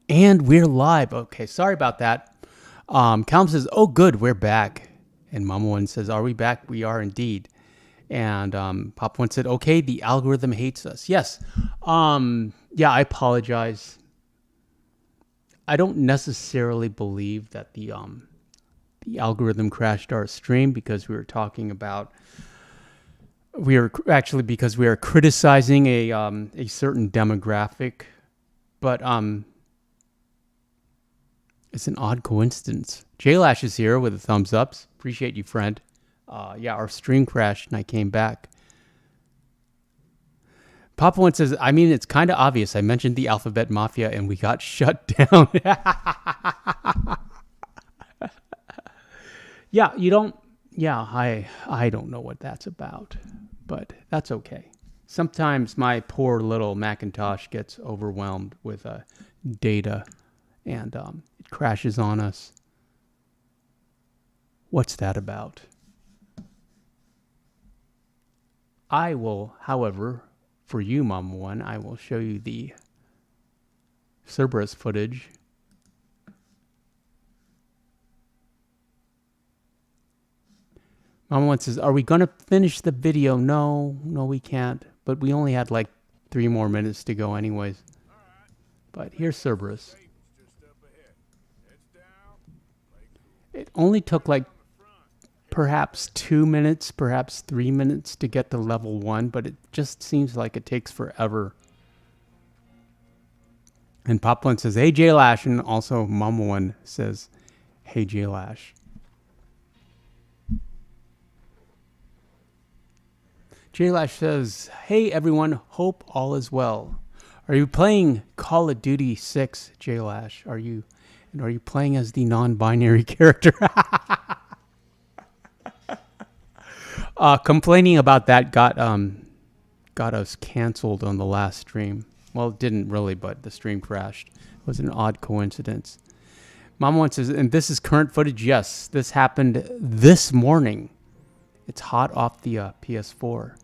And we're live. Okay, sorry about that. Calum says, "Oh, good, we're back." And Mama One says, "Are we back?" We are indeed. And Pop One said, "Okay, the algorithm hates us." Yes. Yeah, I apologize. I don't necessarily believe that the algorithm crashed our stream because we were talking about because we are criticizing a certain demographic, but it's an odd coincidence. J-Lash is here with a thumbs up. Appreciate you, friend. Yeah, our stream crashed and I came back. Papa One says, I mean, it's kind of obvious. I mentioned the Alphabet Mafia and we got shut down. Yeah, you don't. Yeah, I don't know what that's about, but that's okay. Sometimes my poor little Macintosh gets overwhelmed with data and it crashes on us. What's that about? I will, however, for you, Mama One, I will show you the Cerberus footage. Mama One says, "Are we going to finish the video?" No, we can't. But we only had like 3 more minutes to go anyways. But here's Cerberus. It only took like perhaps 2 minutes, perhaps 3 minutes to get to level 1, but it just seems like it takes forever. And Pop One says, "Hey, J-Lash," and also Mama One says, "Hey, J-Lash." J-Lash says, "Hey, everyone, hope all is well. Are you playing Call of Duty 6, J-Lash? Are you playing as the non-binary character?" Complaining about that got us canceled on the last stream. Well, it didn't really, but the stream crashed. It was an odd coincidence. Mama One says, "And this is current footage." Yes, this happened this morning. It's hot off the PS4.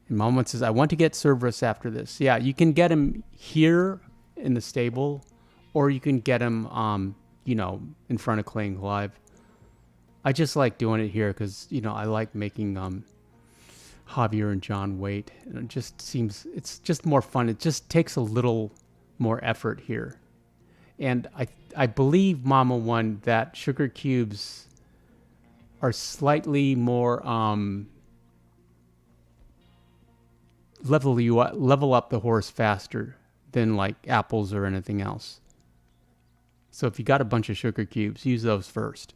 And Mama One says, "I want to get Cerberus after this." Yeah, you can get him here in the stable, or you can get him, in front of Claying Live. I just like doing it here because, I like making Javier and John wait. And it just seems, it's just more fun. It just takes a little more effort here. And I believe, Mama One, that sugar cubes are slightly more level up the horse faster than like apples or anything else. So if you got a bunch of sugar cubes, use those first.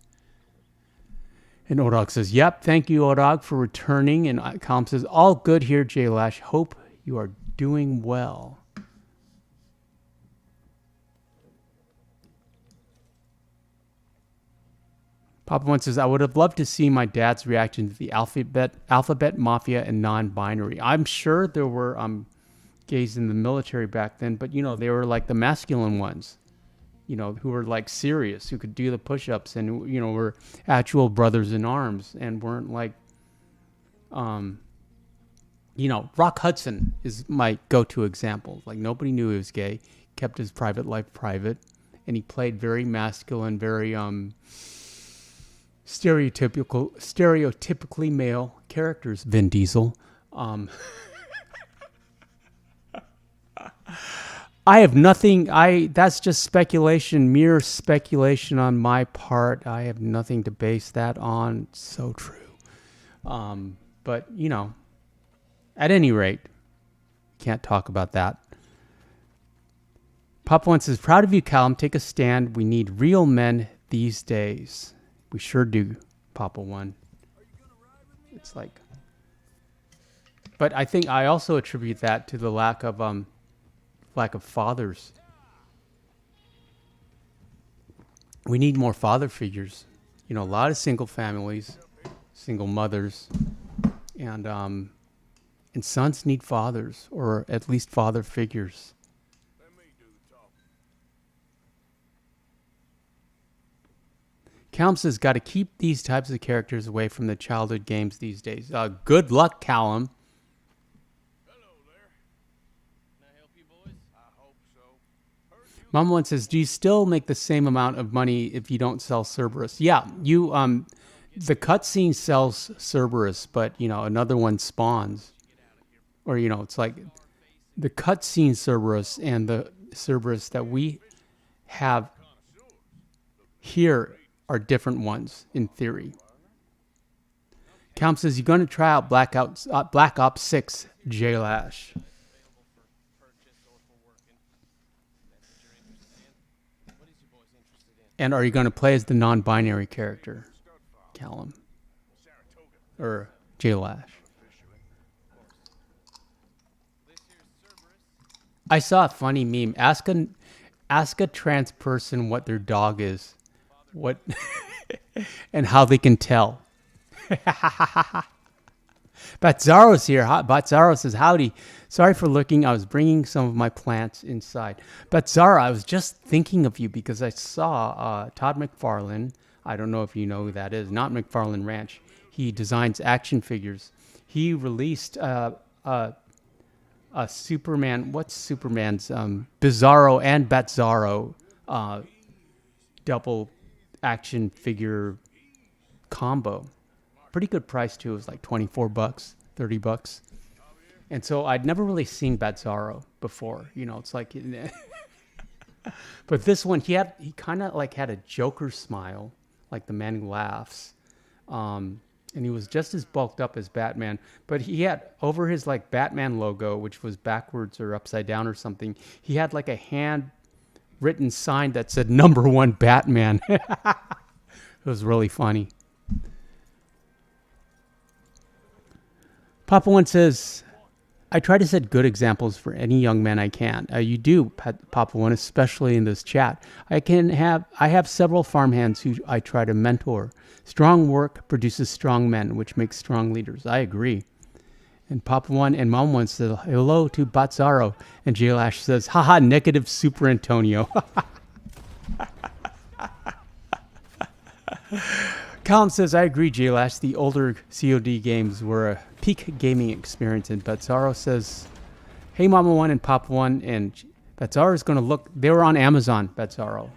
And Odog says, "Yep, thank you, Odog, for returning." And Calum says, "All good here, J-Lash. Hope you are doing well." Papa One says, "I would have loved to see my dad's reaction to the alphabet Mafia and non-binary." I'm sure there were gays in the military back then, but they were like the masculine ones, who were like serious, who could do the push-ups and were actual brothers in arms and weren't like Rock Hudson is my go-to example. Like, nobody knew he was gay, kept his private life private, and he played very masculine, very stereotypically male characters. Vin Diesel. I have nothing. That's just speculation, mere speculation on my part. I have nothing to base that on. So true. But at any rate, can't talk about that. Papa One says, "Proud of you, Calum. Take a stand. We need real men these days." We sure do, Papa One. It's like, but I think I also attribute that to the lack of fathers. We need more father figures. A lot of single families, single mothers, and sons need fathers, or at least father figures. Calum says, "Got to keep these types of characters away from the childhood games these days." Good luck, Calum. Mom one says, do you still make the same amount of money if you don't sell Cerberus? Yeah, you the cutscene sells Cerberus, but another one spawns. Or it's like the cutscene Cerberus and the Cerberus that we have here are different ones in theory. Calm says, you're going to try out Black Ops 6 J-Lash. And are you going to play as the non-binary character, Callum? Or J-Lash? I saw a funny meme. Ask a trans person what their dog is. What and how they can tell. Batzaro's here. Batzaro says, howdy. Sorry for looking. I was bringing some of my plants inside. Batzaro, I was just thinking of you because I saw Todd McFarlane. I don't know if you know who that is. Not McFarlane Ranch. He designs action figures. He released a Superman. What's Superman's? Bizarro and Batzaro double action figure combo. Pretty good price too. It was like $24, $30. And so I'd never really seen Batzaro before. It's like, but this one he kind of like had a Joker smile, like the man who laughs, and he was just as bulked up as Batman. But he had over his like Batman logo, which was backwards or upside down or something. He had like a handwritten sign that said #1 Batman. It was really funny. Papa One says, I try to set good examples for any young man I can. You do, Papa One, especially in this chat. I have several farmhands who I try to mentor. Strong work produces strong men, which makes strong leaders. I agree. And Papa One and Mom One says, hello to Batzaro. And J-Lash says, haha, negative superantonio. Colin says, I agree, J-Lash. The older COD games were a peak gaming experience. And Batzaro says, hey, Mama One and Papa One. And Batzaro is going to look. They were on Amazon, Batzaro.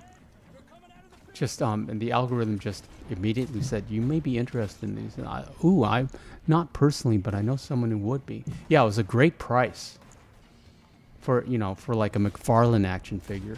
Just, and the algorithm just immediately said, you may be interested in these. And I'm not personally, but I know someone who would be. Yeah, it was a great price for, for like a McFarlane action figure.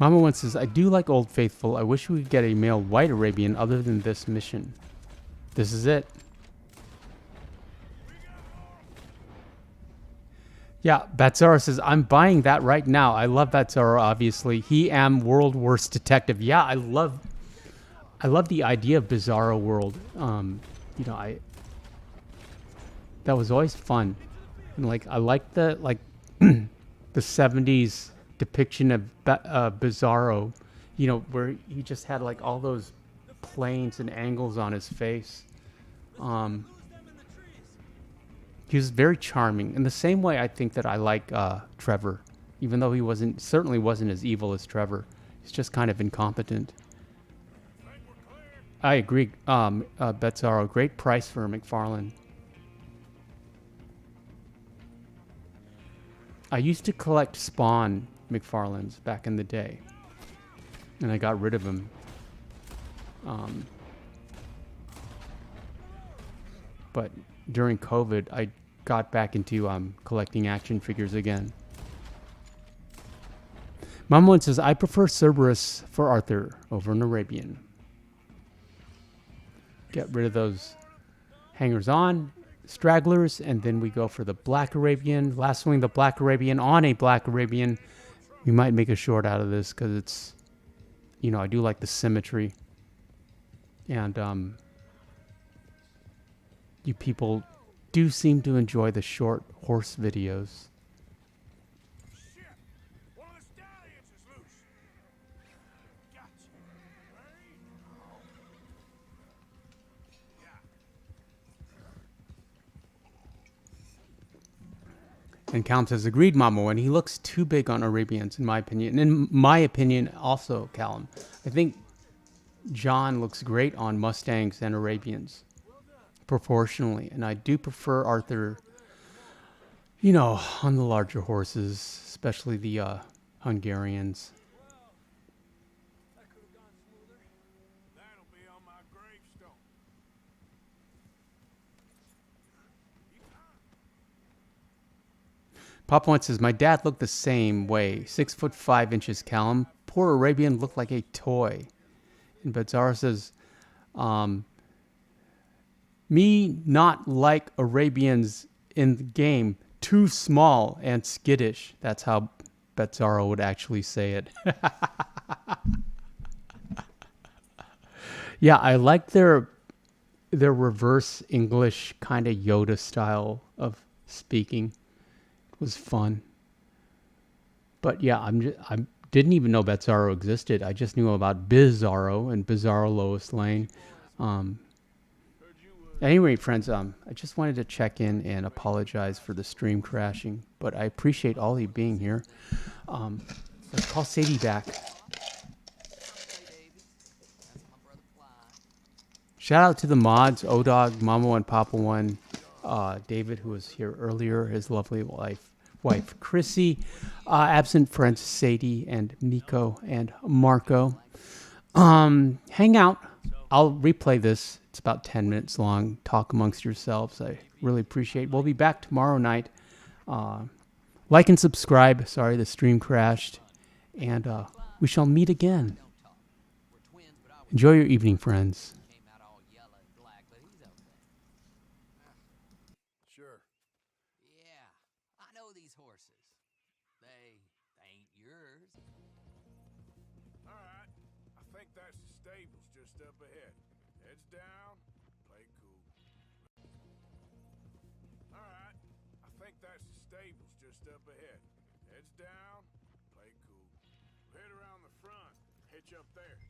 Mama One says, I do like Old Faithful. I wish we could get a male white Arabian other than this mission. This is it. Yeah, Batzaro says, I'm buying that right now. I love Batzaro, obviously. He am world worst detective. Yeah, I love the idea of Bizarro World. That was always fun. And I like the the 70s depiction of Bizarro, where he just had like all those planes and angles on his face. He was very charming in the same way I think that I like Trevor, even though he certainly wasn't as evil as Trevor. He's just kind of incompetent. I agree, Batzaro, great price for McFarlane. I used to collect Spawn McFarlanes back in the day, and I got rid of them. But during COVID, I got back into collecting action figures again. Mom One says, I prefer Cerberus for Arthur over an Arabian. Get rid of those hangers on, stragglers, and then we go for the Black Arabian. Last swing the Black Arabian on a Black Arabian. We might make a short out of this because it's, I do like the symmetry. And you people do seem to enjoy the short horse videos. Shit! One of the stallions is loose. Gotcha. And Callum says, agreed, Mamo. And he looks too big on Arabians, in my opinion. And in my opinion, also, Callum, I think John looks great on Mustangs and Arabians proportionally. And I do prefer Arthur, you know, on the larger horses, especially the Hungarians. That could have gone smoother. That'll be on my gravestone. Papa One says, my dad looked the same way. 6'5" Callum. Poor Arabian looked like a toy. And Bezara says, me not like Arabians in the game. Too small and skittish. That's how Bezara would actually say it. Yeah, I like their reverse English kind of Yoda style of speaking. It was fun. But yeah, I didn't even know Bizarro existed. I just knew about Bizarro and Bizarro Lois Lane. Anyway, friends, I just wanted to check in and apologize for the stream crashing, but I appreciate all of you being here. Let's call Sadie back. Shout out to the mods, Odog, Mamo, and Papa One, David, who was here earlier, his lovely wife Chrissy, absent friends Sadie and Miko and Marco. Hang out. I'll replay this. It's about 10 minutes long. Talk amongst yourselves. I really appreciate it. We'll be back tomorrow night. Like and subscribe. Sorry, the stream crashed. And we shall meet again. Enjoy your evening, friends. Sure. Yeah, I know these horses. They ain't yours. All right. I think that's the stables just up ahead. Heads down. Play cool. All right. I think that's the stables just up ahead. Heads down. Play cool. Head around the front. Hitch up there.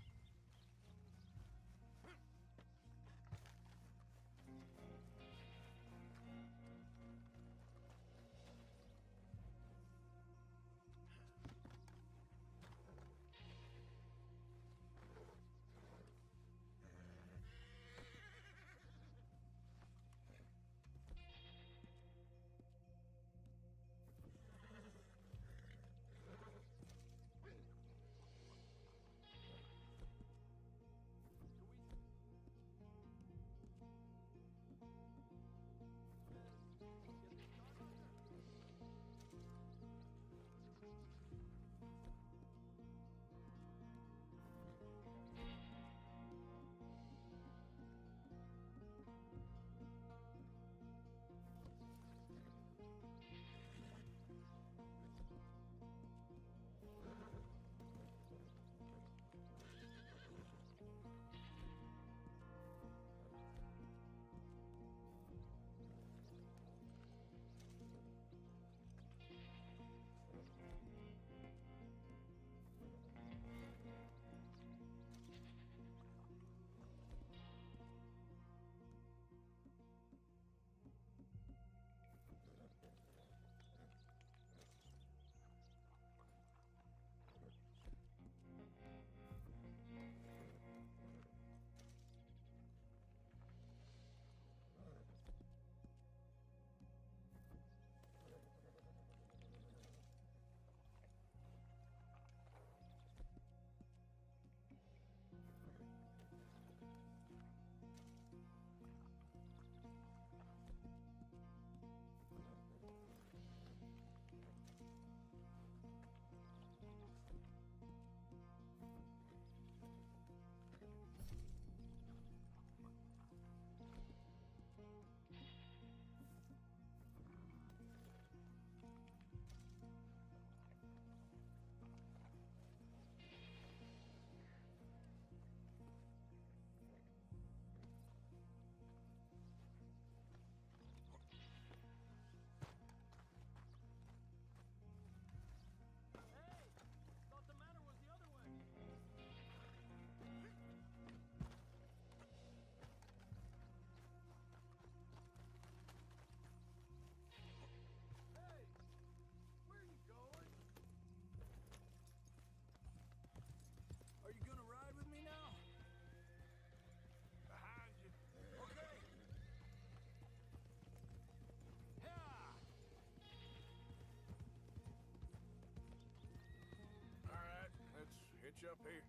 finish up here?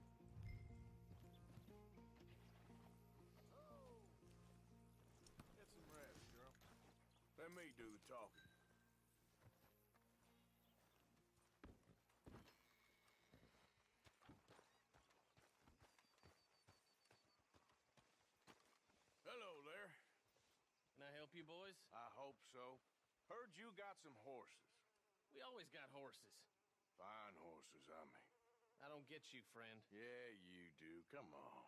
Get some rest, girl. Let me do the talking. Hello there. Can I help you, boys? I hope so. Heard you got some horses. We always got horses. Fine horses, I mean. I don't get you, friend. Yeah, you do. Come on.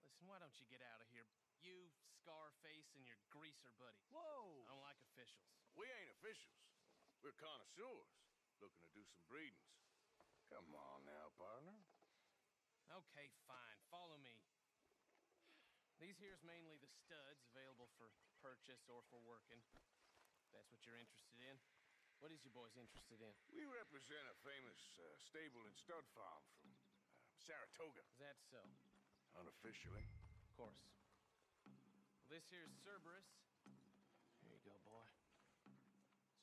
Listen, why don't you get out of here? You, Scarface, and your greaser buddy. Whoa! I don't like officials. We ain't officials. We're connoisseurs, looking to do some breedings. Come on now, partner. Okay, fine. Follow me. These here's mainly the studs available for purchase or for working. That's what you're interested in. What is you boys interested in? We represent a famous stable and stud farm from Saratoga. Is that so? Unofficially. Of course. Well, this here's Cerberus. Here you go, boy.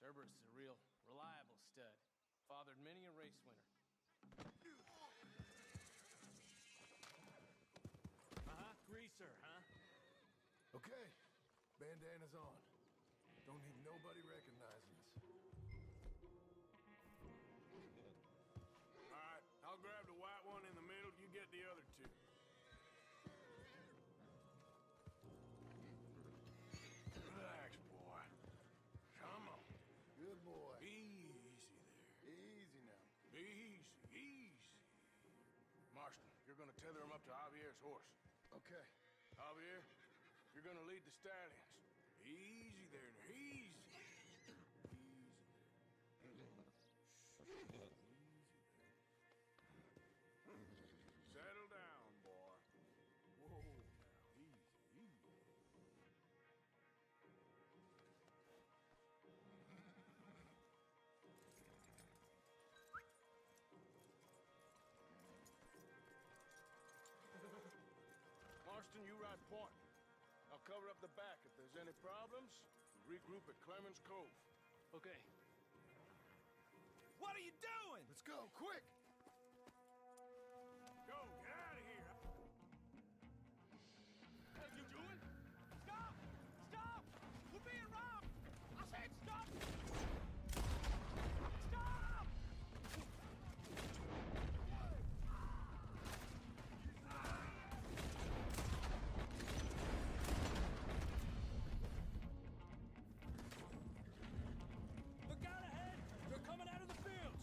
Cerberus is a real reliable stud. Fathered many a race winner. Greaser, huh? Okay, bandana's on. Don't need nobody recognizing us. All right, I'll grab the white one in the middle. You get the other two. Relax, boy. Come on. Good boy. Easy there. Easy now. Easy, easy. Marston, you're gonna tether him up to Javier's horse. Okay. Javier, you're gonna lead the stallions. Easy there, easy. Easy there. Settle down, boy. Whoa, now, easy, easy. Marston, you ride point. I'll cover up the back. If there's any problems, we regroup at Clemens Cove. Okay. What are you doing? Let's go, quick! Go, get out of here. What are you doing? Stop! Stop! We're being robbed! I said stop! Stop! Look out ahead! They're coming out of the fields!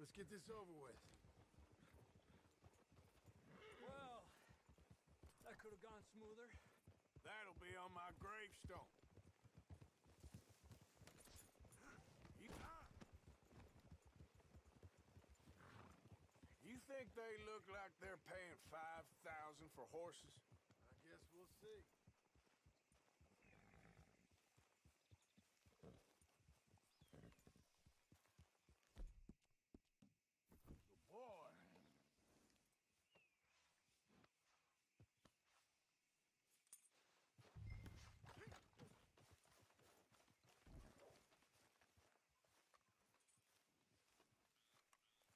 Let's get this over with. Well, that could have gone smoother. That'll be on my gravestone. You think they look like they're paying $5,000 for horses? I guess we'll see.